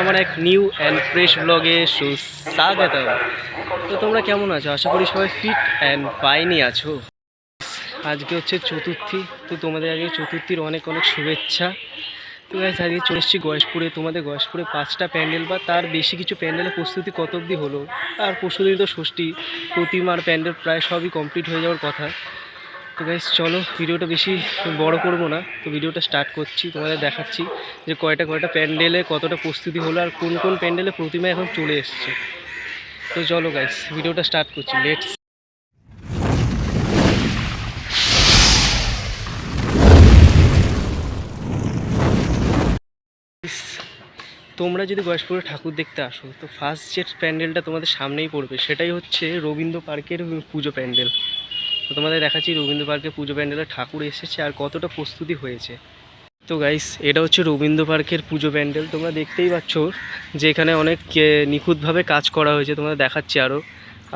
আমার এক new and fresh ব্লগে সুস্বাগত। তো তোমরা কেমন আছো? আশা করি সবাই ফিট অ্যান্ড ফাইনই আছো। আজকে হচ্ছে চতুর্থী, তো তোমাদের আগে চতুর্থীর অনেক অনেক শুভেচ্ছা। তো গাইস আজকে চলে এসেছি গয়েশপুরে। তোমাদের গয়েশপুরে 5টা প্যান্ডেল বা তার বেশি কিছু প্যান্ডেলের প্রস্তুতি কত অবধি হলো। আর পরশুদিন তো ষষ্ঠী, প্রতিমার প্যান্ডেল প্রায় সবই কমপ্লিট হয়ে যাওয়ার কথা। তো গাইস চলো, ভিডিওটা বেশি বড় করব না, তো ভিডিওটা স্টার্ট করছি। তোমাদের দেখাচ্ছি যে কয়টা প্যান্ডেলে কতটা প্রস্তুতি হলো আর কোন কোন প্যান্ডেলে প্রতিমা এখন চলে এসছে। তো চলো গাইস ভিডিওটা স্টার্ট করছি, লেটস। তোমরা যদি গয়েশপুরে ঠাকুর দেখতে আসো তো ফার্স্ট যে প্যান্ডেলটা তোমাদের সামনেই পড়বে সেটাই হচ্ছে রবীন্দ্র পার্কের পুজো প্যান্ডেল। তো তোমাদের দেখাচ্ছি রবীন্দ্র পার্কের পুজো প্যান্ডেলে ঠাকুর এসেছে আর কতটা প্রস্তুতি হয়েছে। তো গাইস এটা হচ্ছে রবীন্দ্র পার্কের পুজো প্যান্ডেল। তোমরা দেখতেই পাচ্ছ যে এখানে অনেক নিখুঁতভাবে কাজ করা হয়েছে, তোমরা দেখাচ্ছি আরও।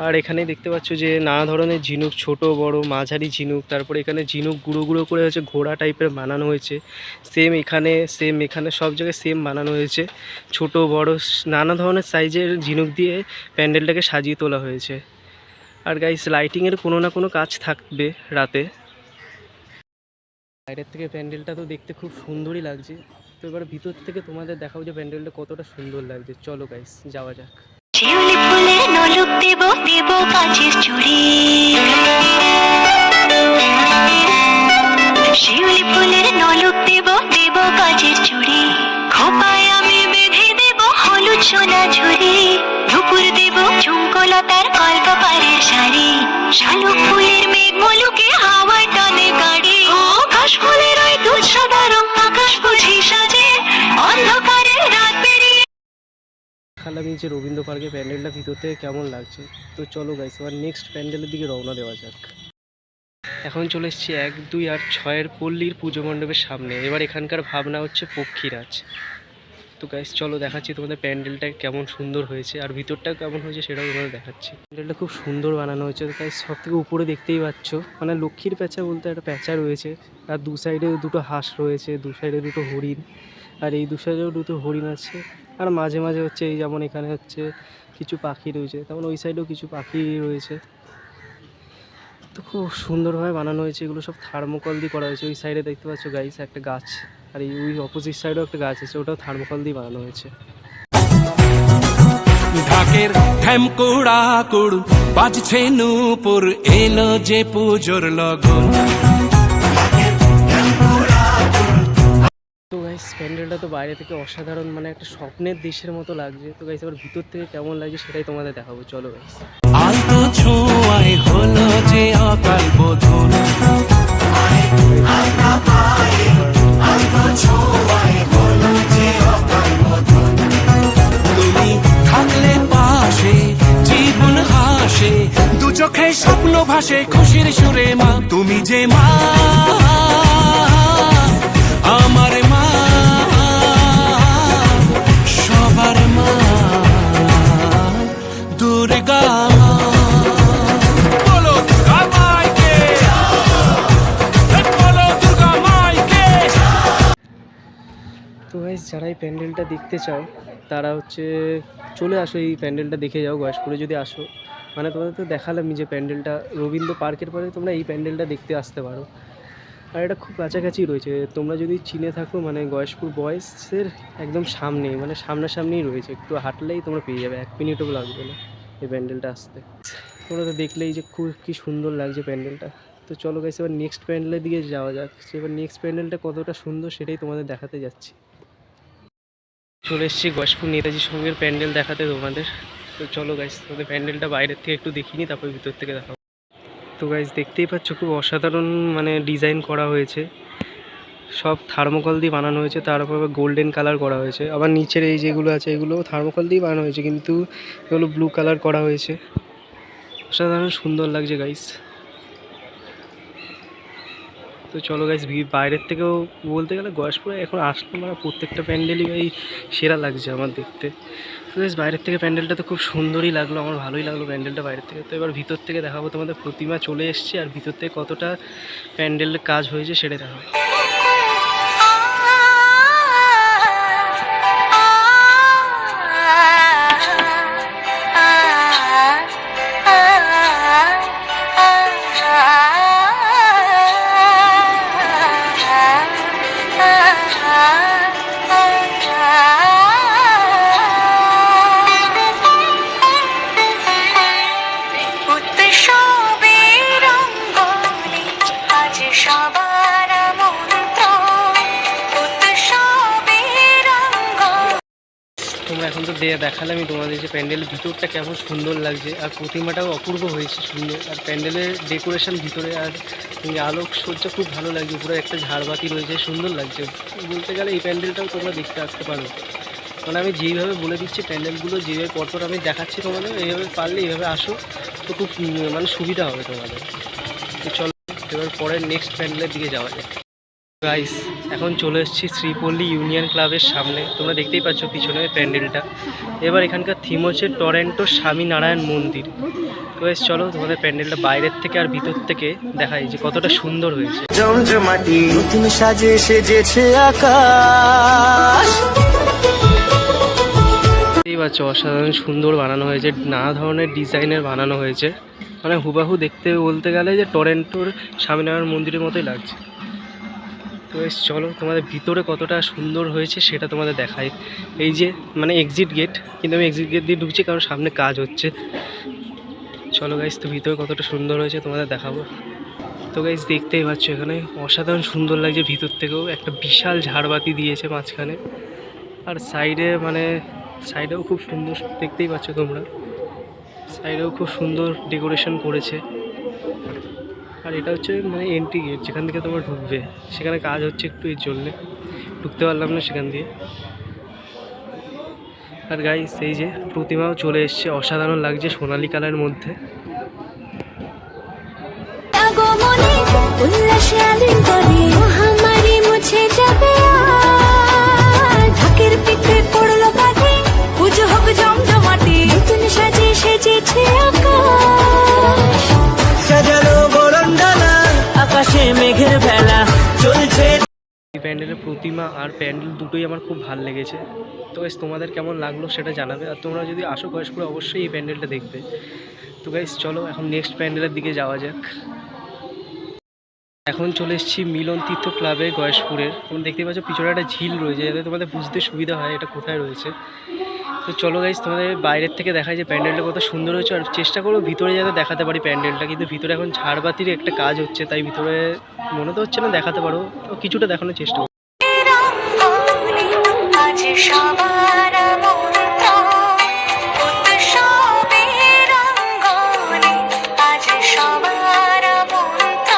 আর এখানে দেখতে পাচ্ছ যে নানা ধরনের ঝিনুক, ছোট বড় মাঝারি ঝিনুক, তারপরে এখানে ঝিনুক গুঁড়ো গুঁড়ো করে হচ্ছে ঘোড়া টাইপের বানানো হয়েছে। সেম এখানে সব জায়গায় সেম বানানো হয়েছে, ছোট বড় নানা ধরনের সাইজের ঝিনুক দিয়ে প্যান্ডেলটাকে সাজিয়ে তোলা হয়েছে। আর গাইস লাইটিংয়ের কোনো না কোনো কাজ থাকবে রাতে। বাইরের থেকে প্যান্ডেলটা তো দেখতে খুব সুন্দরই লাগছে, তো এবার ভিতর থেকে তোমাদের দেখাও যে প্যান্ডেলটা কতটা সুন্দর লাগছে। চলো গাইস যাওয়া যাক। শিউলি ফুলের নলুক দেব দেব কাচের চুড়ি, শিউলি ফুলের নলুক দেব দেব কাচের চুড়ি, খোপায় আমি বেঁধে দেব হলুদ সোনা ঝুড়ি, নুপুর দেব ঝুমকলতার কল্পপাড়ের শাড়ি, শালুক ফুলের মেঘ মলুকে হাওয়ায় টানে গাড়ি, আকাশ ফুলের ওই দুধ সাদা রং আকাশ বুঝি সাজে অন্ধকারের রাত পেরিয়ে। আমি যে রবীন্দ্র পার্কের প্যান্ডেলটা ভিতর থেকে কেমন লাগছে। তো চলো গাইস এবার নেক্সট প্যান্ডেলের দিকে রওনা দেওয়া যাক। এখন চলে এসেছি 1, 2 আর 6 পল্লীর পুজো মণ্ডপের সামনে। এবার এখানকার ভাবনা হচ্ছে পক্ষীরাজ। তো গাইস চলো দেখাচ্ছি তোমাদের প্যান্ডেলটা কেমন সুন্দর হয়েছে আর ভিতরটা কেমন হয়েছে সেটাও তোমাদের দেখাচ্ছি। প্যান্ডেলটা খুব সুন্দর বানানো হয়েছে। তো গাইস সব থেকে উপরে দেখতেই পাচ্ছ মানে লক্ষ্মীর প্যাঁচা বলতে একটা প্যাঁচা রয়েছে, আর দু সাইডে দুটো হাঁস রয়েছে, দু সাইডে দুটো হরিণ, আর এই দু সাইডেও দুটো হরিণ আছে। আর মাঝে মাঝে হচ্ছে এই যেমন এখানে হচ্ছে কিছু পাখি রয়েছে, তেমন ওই সাইডেও কিছু পাখি রয়েছে। তো খুব সুন্দরভাবে বানানো হয়েছে, এগুলো সব থার্মোকল দিয়ে করা হয়েছে। ওই সাইডে দেখতে পাচ্ছ গাইস একটা গাছ, আর এই ওই অপোজিট সাইডেও একটা গাছ আছে, ওটাও থার্মোকল দিয়ে বানানো হয়েছে। ঢাকের ঢ্যামকুড়া কুড়ু বাজছে নূপুর, এলো যে পুজোর লগন। তো গাইস প্যান্ডেলটা তো বাইরে থেকে অসাধারণ, মানে একটা স্বপ্নের দেশের মতো লাগছে। তো গাইস এবার ভিতর থেকে কেমন লাগছে সেটাই তোমাদের দেখাবো, চলো গাইস। আলতো ছোঁয়ায় হলো যে অকাল বোধন, তুমি থাকলে পাশে জীবন হাসে, দু চোখে স্বপ্ন ভাসে খুশির সুরে মা, তুমি যে মা আমার মা, সবার মা দুর্গা মা। বলো দুর্গা মাইকে, বলো দুর্গা মাইকে। তো গাইস যারা এই প্যান্ডেলটা দেখতে চাও তারা হচ্ছে চলে আসো, এই প্যান্ডেলটা দেখে যাও গয়েশপুরে যদি আসো। মানে তোমাদের তো দেখালামই যে প্যান্ডেলটা রবীন্দ্র পার্কের পরে তোমরা এই প্যান্ডেলটা দেখতে আসতে পারো। আর এটা খুব কাছাকাছি রয়েছে, তোমরা যদি চিনে থাকো মানে গয়েশপুর বয়েসের একদম সামনেই, মানে সামনাসামনিই রয়েছে, একটু হাঁটলেই তোমরা পেয়ে যাবে, 1 মিনিটও লাগবে না এই প্যান্ডেলটা আসতে। তোমরা তো দেখলেই যে খুব কি সুন্দর লাগছে প্যান্ডেলটা। তো চলো গাইস এবার নেক্সট প্যান্ডেলের দিকে যাওয়া যাক, এবার নেক্সট প্যান্ডেলটা কতটা সুন্দর সেটাই তোমাদের দেখাতে যাচ্ছি। চলে এসেছি গয়েশপুর নেতাজি সঙ্গের প্যান্ডেল দেখাতে তোমাদের। তো চলো গাইস তোমাদের প্যান্ডেলটা বাইরের থেকে একটু দেখিনি, তারপর ভিতর থেকে দেখাবো। তো গাইস দেখতেই পাচ্ছ খুব অসাধারণ মানে ডিজাইন করা হয়েছে, সব থার্মোকল দিয়ে বানানো হয়েছে, তার উপর গোল্ডেন কালার করা হয়েছে। আবার নিচের এই যেগুলো আছে এগুলো থার্মোকল দিয়ে বানানো হয়েছে, কিন্তু এগুলো ব্লু কালার করা হয়েছে। অসাধারণ সুন্দর লাগছে গাইস। তো চলো গাইস বাইরের থেকেও বলতে গেলে গয়েশপুরে এখন আসলে মানে প্রত্যেকটা প্যান্ডেলই এই সেরা লাগছে আমার দেখতে। তো গাইস বাইরের থেকে প্যান্ডেলটা তো খুব সুন্দরই লাগলো, আমার ভালোই লাগলো প্যান্ডেলটা বাইরের থেকে। তো এবার ভিতর থেকে দেখাবো তোমাদের প্রতিমা চলে এসছে, আর ভিতর থেকে কতটা প্যান্ডেলের কাজ হয়েছে সেটা দেখাবো। দেখালামই তোমাদের যে প্যান্ডেলের ভিতরটা কেমন সুন্দর লাগছে, আর প্রতিমাটাও অপূর্ব হয়েছে সুন্দর, আর প্যান্ডেলের ডেকোরেশন ভিতরে আর আলোকসজ্জা খুব ভালো লাগছে, পুরো একটা ঝাড়বাতি রয়েছে, সুন্দর লাগছে। বলতে গেলে এই প্যান্ডেলটাও তোমরা দেখতে আসতে পারো, মানে আমি যেইভাবে বলে দিচ্ছি প্যান্ডেলগুলো যেভাবে পরপর আমি দেখাচ্ছি তোমাদের, এইভাবে পারলে এইভাবে আসো তো খুব মানে সুবিধা হবে তোমাদের। তো চলো এবার পরের নেক্সট প্যান্ডেলের দিকে যাওয়া যায়। গাইস এখন চলে এসেছি শ্রীপল্লী ইউনিয়ন ক্লাবের সামনে, তোমরা দেখতেই পাচ্ছ পিছনে প্যান্ডেলটা। এবার এখানকার থিম হচ্ছে টরেন্টো স্বামীনারায়ণ মন্দির। তো গাইস চলো তোমাদের প্যান্ডেলটা বাইরের থেকে আর ভিতর থেকে দেখাই যে কতটা সুন্দর হয়েছে। জমজমাটি নতুন সাজে সেজেছে আকাশ। দেখতেই পাচ্ছ অসাধারণ সুন্দর বানানো হয়েছে, নানা ধরনের ডিজাইনের বানানো হয়েছে, মানে হুবাহু দেখতে বলতে গেলে যে টরেন্টোর স্বামীনারায়ণ মন্দিরের মতোই লাগছে। তো চলো তোমাদের ভিতরে কতটা সুন্দর হয়েছে সেটা তোমাদের দেখাই। এই যে মানে এক্সিট গেট, কিন্তু আমি এক্সিট গেট দিয়ে ঢুকছি কারণ সামনে কাজ হচ্ছে। চলো গাইস তো ভিতরে কতটা সুন্দর হয়েছে তোমাদের দেখাবো। তো গাইস দেখতেই পাচ্ছ এখানে অসাধারণ সুন্দর লাগছে, ভিতর থেকেও একটা বিশাল ঝাড়বাতি দিয়েছে মাঝখানে, আর সাইডে মানে সাইডেও খুব সুন্দর দেখতেই পাচ্ছ তোমরা, সাইডেও খুব সুন্দর ডেকোরেশন করেছে। আর এটা হচ্ছে মানে এন্ট্রি গেট, যেখান থেকে তোমরা ঢুকবে, সেখানে কাজ হচ্ছে একটু এর জন্যে ঢুকতে পারলাম না সেখান দিয়ে। আর গাইস এই যে প্রতিমাও চলে এসছে, অসাধারণ লাগছে সোনালী কালারের মধ্যে। সাজানো বরণডালা আকাশে মেঘের ভেলা চলছে। এই প্যান্ডেলের প্রতিমা আর প্যান্ডেল দুটোই আমার খুব ভালো লেগেছে। তো গাইস তোমাদের কেমন লাগলো সেটা জানাবে, আর তোমরা যদি আসো গয়েশপুরে অবশ্যই এই প্যান্ডেলটা দেখবে। তো গাইস চলো এখন নেক্সট প্যান্ডেলের দিকে যাওয়া যাক। এখন চলে এসেছি মিলন তীর্থ ক্লাবে গয়েশপুরের। তোমরা দেখতে পাচ্ছ পিছনে একটা ঝিল রয়েছে, যাতে তোমাদের বুঝতে সুবিধা হয় এটা কোথায় রয়েছে। তো চলো গাইস তোমাদের বাইরের থেকে দেখায় যে প্যান্ডেলটা কত সুন্দর হয়েছে, আর চেষ্টা করবো ভিতরে যাতে দেখাতে পারি প্যান্ডেলটা, কিন্তু ভিতরে এখন ঝাড়বাতির একটা কাজ হচ্ছে, তাই ভিতরে মনে তো হচ্ছে না দেখাতে পারো, তো কিছুটা দেখানোর চেষ্টা করবো। আজ সবার মন্ত্র উৎসবের অঙ্গনে, আজ সবার মন্ত্র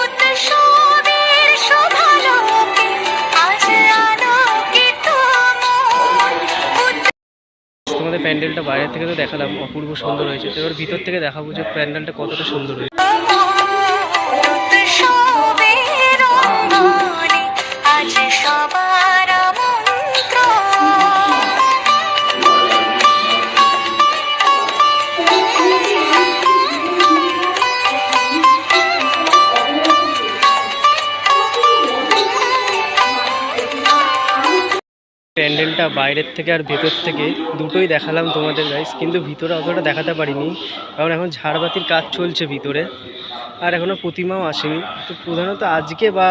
উৎসবের শোভালোকে, আজ আলোকিত মন। তোমাদের প্যান্ডেলটা বাইরে থেকে তো দেখালাম অপূর্ব সুন্দর হয়েছে, তো এবার ভিতর থেকে দেখাবো যে প্যান্ডেলটা কতটা সুন্দর হয়েছে। উৎসবের অঙ্গনে, আজ সবার মন্ত্র। প্যান্ডেলটা বাইরের থেকে আর ভেতর থেকে দুটোই দেখালাম তোমাদের গাইস, কিন্তু ভিতরে অতটা দেখাতে পারিনি কারণ এখন ঝাড়বাতির কাজ চলছে ভিতরে, আর এখনও প্রতিমাও আসেনি। তো প্রধানত আজকে বা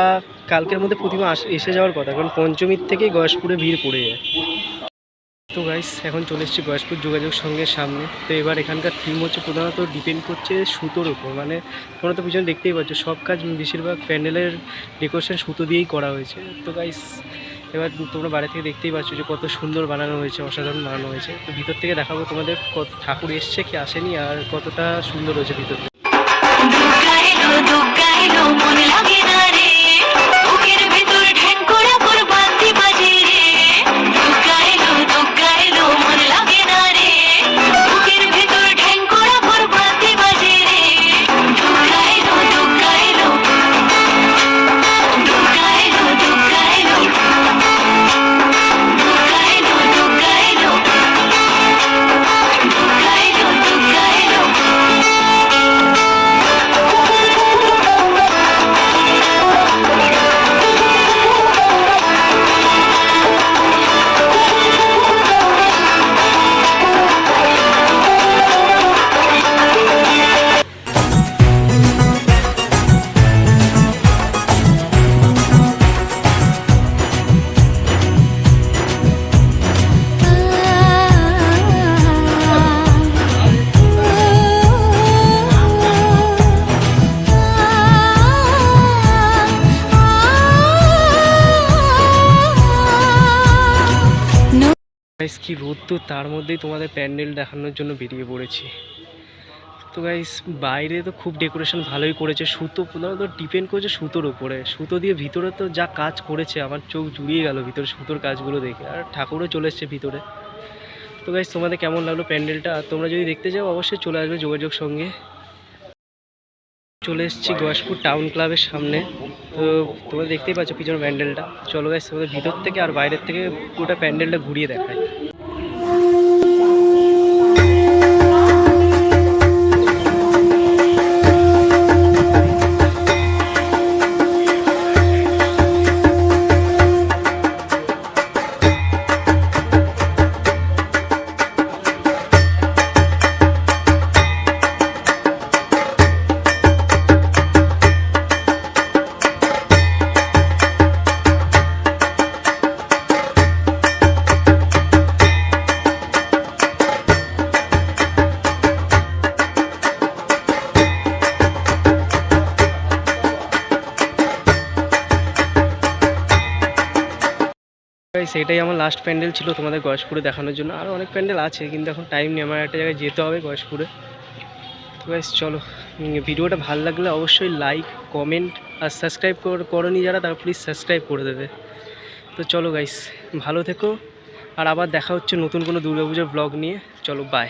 কালকের মধ্যে প্রতিমা এসে যাওয়ার কথা, কারণ পঞ্চমীর থেকেই গয়েশপুরে ভিড় পড়ে যায়। তো গাইস এখন চলে এসেছি গয়েশপুর যোগাযোগ সঙ্গের সামনে। তো এবার এখানকার থিম হচ্ছে প্রধানত ডিপেন্ড করছে সুতোর উপর, মানে তোমরা তো পিছনে দেখতেই পাচ্ছ সব কাজ বেশিরভাগ প্যান্ডেলের ডেকোরেশন সুতো দিয়েই করা হয়েছে। তো গাইস এবার তোমরা বাইরে থেকে দেখতেই পাচ্ছ যে কত সুন্দর বানানো হয়েছে, অসাধারণ বানানো হয়েছে। তো ভিতর থেকে দেখাবো তোমাদের কত ঠাকুর এসছে কি আসেনি, আর কতটা সুন্দর হয়েছে ভিতর থেকে। দুর্গা এলো, দুর্গা এলো, মন লাগে না রে, বুকের ভেতর ঢেঙ্কুরা বাঁধতে বাজে রে। দুর্গা এলো, দুর্গা এলো, মন লাগে না রে, বুকের ভেতর ঢেঙ্কুরা বাঁধতে বাজে রে। দুর্গা এলো, দুর্গা এলো, দুর্গা এলো, দুর্গা এলো, দুর্গা এলো, দুর্গা এলো, দুর্গা এলো, দুর্গা এলো। গাইস কি রোদ, তো তার মধ্যেই তোমাদের প্যান্ডেল দেখানোর জন্য বেরিয়ে পড়েছি। তো গাইস বাইরে তো খুব ডেকোরেশন ভালোই করেছে, সুতো তো ডিপেন্ড করছে সুতোর উপরে, সুতো দিয়ে ভিতরে তো যা কাজ করেছে আমার চোখ জুড়িয়ে গেল ভিতরে সুতোর কাজগুলো দেখে, আর ঠাকুরও চলে এসছে ভিতরে। তো গাইস তোমাদের কেমন লাগলো প্যান্ডেলটা, আর তোমরা যদি দেখতে চাও অবশ্যই চলে আসবে যোগাযোগ সঙ্গে। চলে এসেছি গয়েশপুর টাউন ক্লাবের সামনে। তো তোমরা দেখতেই পাচ্ছ পিছনে প্যান্ডেলটা। চলো গাইস তোমাদের ভিতর থেকে আর বাইরের থেকে পুরোটা প্যান্ডেলটা ঘুরিয়ে দেখায়। সেটাই আমার লাস্ট প্যান্ডেল ছিল তোমাদের গয়েশপুরে দেখানোর জন্য। আরও অনেক প্যান্ডেল আছে কিন্তু এখন টাইম নেই, আমার একটা জায়গায় যেতে হবে গয়েশপুরে। তো গাইস চলো, ভিডিওটা ভালো লাগলে অবশ্যই লাইক কমেন্ট আর সাবস্ক্রাইব করনি যারা তারা প্লিজ সাবস্ক্রাইব করে দেবে। তো চলো গাইস ভালো থেকো, আর আবার দেখা হচ্ছে নতুন কোনো দুর্গাপূজার ব্লগ নিয়ে। চলো বাই।